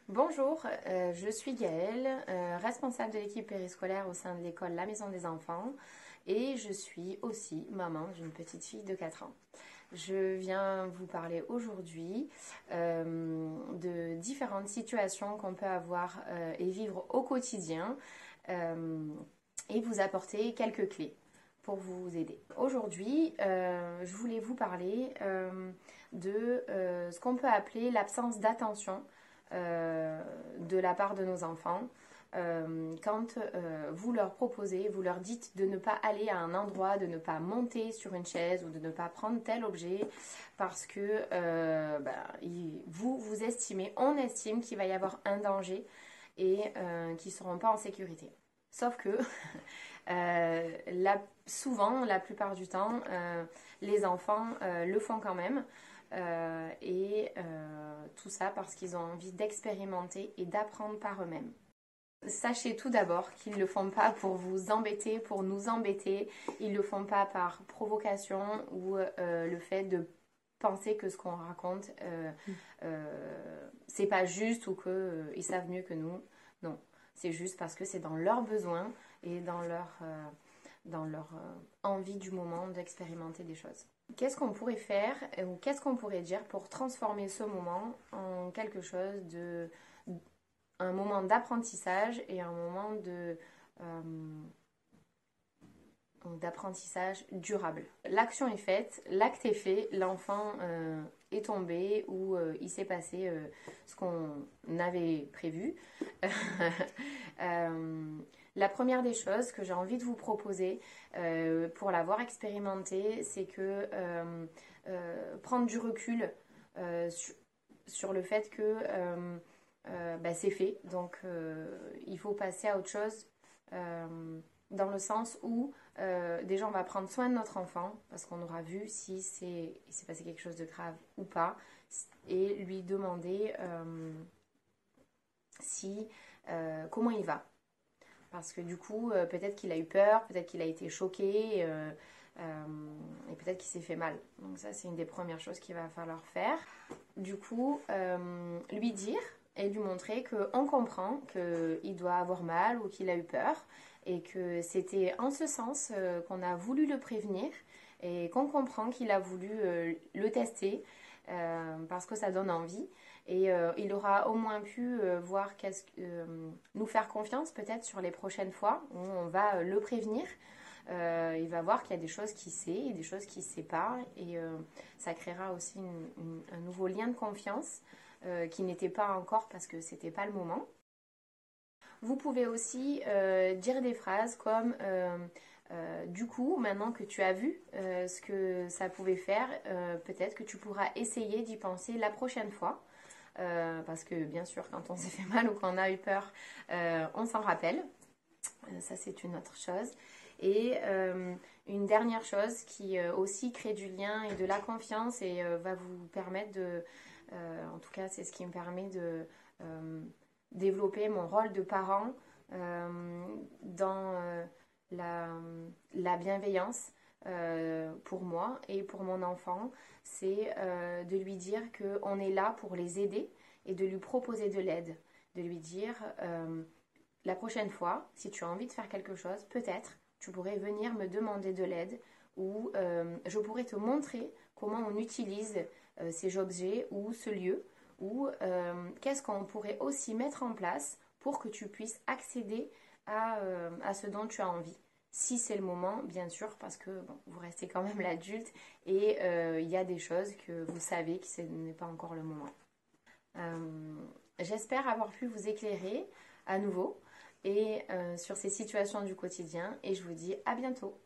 Bonjour, je suis Gaëlle, responsable de l'équipe périscolaire au sein de l'école La Maison des Enfants et je suis aussi maman d'une petite fille de 4 ans. Je viens vous parler aujourd'hui de différentes situations qu'on peut avoir et vivre au quotidien et vous apporter quelques clés pour vous aider. Aujourd'hui, je voulais vous parler de ce qu'on peut appeler l'absence d'attention de la part de nos enfants. Quand vous leur proposez, vous leur dites de ne pas aller à un endroit, de ne pas monter sur une chaise ou de ne pas prendre tel objet parce que vous estimez, on estime qu'il va y avoir un danger et qu'ils ne seront pas en sécurité. Sauf que souvent, la plupart du temps, les enfants le font quand même. Tout ça parce qu'ils ont envie d'expérimenter et d'apprendre par eux-mêmes. Sachez tout d'abord qu'ils ne le font pas pour vous embêter, pour nous embêter. Ils ne le font pas par provocation ou le fait de penser que ce qu'on raconte, c'est pas juste ou qu'ils savent mieux que nous. Non, c'est juste parce que c'est dans leurs besoins et dans leur envie du moment d'expérimenter des choses. Qu'est-ce qu'on pourrait faire ou qu'est-ce qu'on pourrait dire pour transformer ce moment en quelque chose de un moment d'apprentissage et un moment d'apprentissage durable. L'action est faite, l'acte est fait, l'enfant est tombé ou il s'est passé ce qu'on avait prévu. La première des choses que j'ai envie de vous proposer pour l'avoir expérimenté, c'est que prendre du recul sur le fait que c'est fait. Donc il faut passer à autre chose dans le sens où déjà on va prendre soin de notre enfant parce qu'on aura vu si il s'est passé quelque chose de grave ou pas et lui demander comment il va. Parce que du coup, peut-être qu'il a eu peur, peut-être qu'il a été choqué et peut-être qu'il s'est fait mal. Donc ça, c'est une des premières choses qu'il va falloir faire. Du coup, lui dire et lui montrer qu'on comprend qu'il doit avoir mal ou qu'il a eu peur et que c'était en ce sens qu'on a voulu le prévenir et qu'on comprend qu'il a voulu le tester parce que ça donne envie. Et il aura au moins pu voir nous faire confiance peut-être sur les prochaines fois où on va le prévenir. Il va voir qu'il y a des choses qu'il sait et des choses qu'il ne sait pas. Et ça créera aussi un nouveau lien de confiance qui n'était pas encore parce que c'était pas le moment. Vous pouvez aussi dire des phrases comme du coup, maintenant que tu as vu ce que ça pouvait faire, peut-être que tu pourras essayer d'y penser la prochaine fois. Parce que bien sûr, quand on s'est fait mal ou qu'on a eu peur, on s'en rappelle. Ça, c'est une autre chose. Et une dernière chose qui aussi crée du lien et de la confiance et va vous permettre en tout cas, c'est ce qui me permet de développer mon rôle de parent dans la bienveillance pour moi et pour mon enfant, c'est de lui dire qu'on est là pour les aider et de lui proposer de l'aide, de lui dire la prochaine fois, si tu as envie de faire quelque chose, peut-être tu pourrais venir me demander de l'aide ou je pourrais te montrer comment on utilise ces objets ou ce lieu ou qu'est-ce qu'on pourrait aussi mettre en place pour que tu puisses accéder à ce dont tu as envie. Si c'est le moment, bien sûr, parce que bon, vous restez quand même l'adulte et il y a des choses que vous savez que ce n'est pas encore le moment. J'espère avoir pu vous éclairer à nouveau et sur ces situations du quotidien et je vous dis à bientôt.